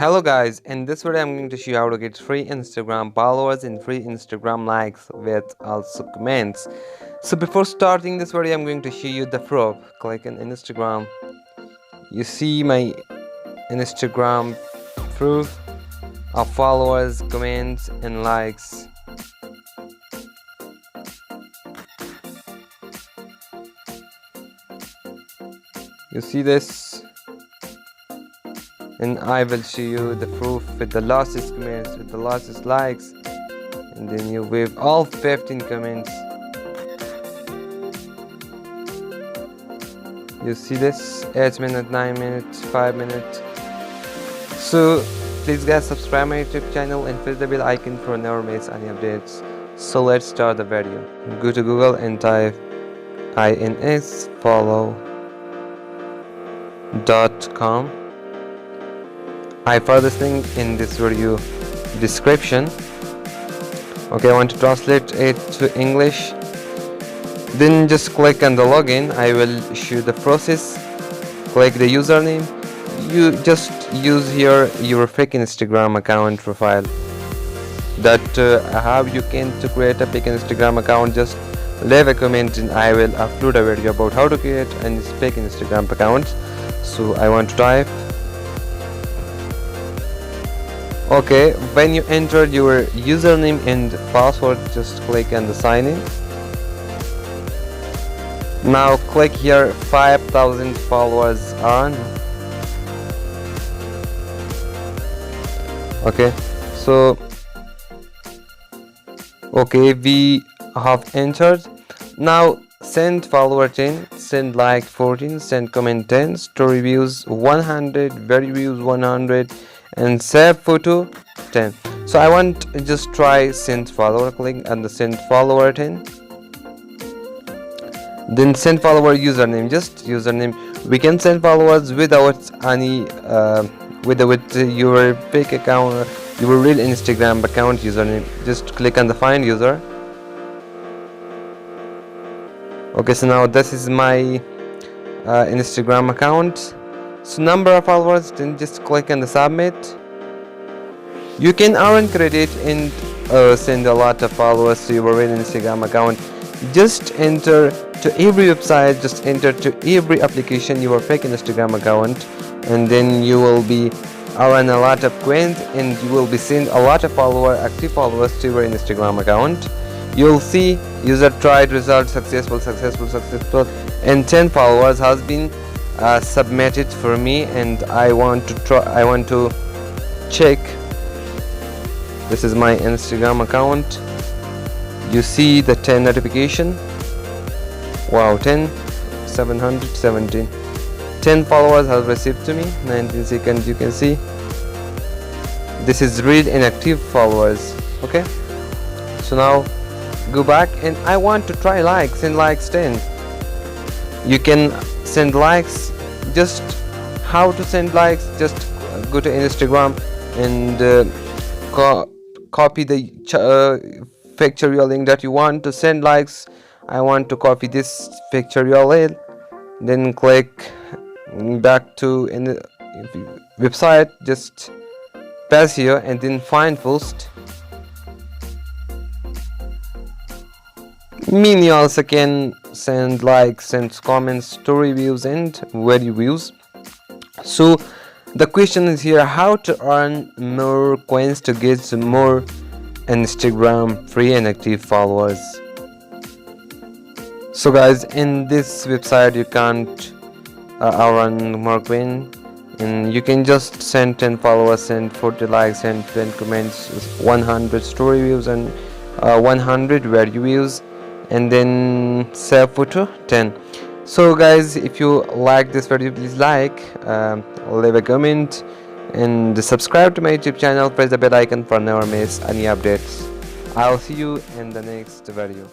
Hello guys, in this video I'm going to show you how to get free Instagram followers and free Instagram likes with also comments. So before starting this video I'm going to show you the proof. Click on Instagram. You see my Instagram proof of followers, comments and likes. You see this? And I will show you the proof with the lastest comments, with the lastest likes, and then you wave all 15 comments. You see this? 8 minutes, 9 minutes, 5 minutes. So please guys, subscribe my YouTube channel and press the bell icon for never miss any updates. So let's start the video. Go to Google and type insfollow.com. I further link in this video description. Okay, I want to translate it to English. Then just click on the login. I will show the process. Click the username. You just use here your fake Instagram account profile. That how you can to create a fake Instagram account. Just leave a comment and I will upload a video about how to create a fake Instagram account. So I want to type. Okay, when you enter your username and password, just click on the sign in. Now click here 5,000 followers on. Okay, so okay, we have entered. Now send follower 10, send like 14, send comment 10, story views 100, video views 100, and save photo 10. So I want to just try send follower. Click on the send follower 10, then send follower username, just username. We can send followers without any with your fake account, your real Instagram account username. Just click on the find user. Okay, so now this is my Instagram account. So number of followers, then just click on the submit. You can earn credit and send a lot of followers to your real Instagram account. Just enter to every website, just enter to every application your fake Instagram account, and then you will be earn a lot of coins and you will be send a lot of active followers to your Instagram account. You'll see user tried, result successful, and 10 followers has been submitted for me, and I want to check. This is my Instagram account. You see the 10 notification. Wow, 10 717 10 followers have received to me. 19 seconds. You can see this is real inactive followers. Okay, so now go back and I want to try likes. Send likes 10. You can send likes. Just how to send likes, just go to Instagram and copy the picture URL that you want to send likes. I want to copy this picture URL, then click back to in the website, just paste here and then find post. You also can send likes, send comments, story views and video views. So the question is here, how to earn more coins to get more Instagram free and active followers. So guys, in this website you can't earn more coin, and you can just send 10 followers, send 40 likes and 10 comments, 100 story views and 100 video views, and then save photo 10. So guys, if you like this video, please like, leave a comment and subscribe to my YouTube channel. Press the bell icon for never miss any updates. I'll see you in the next video.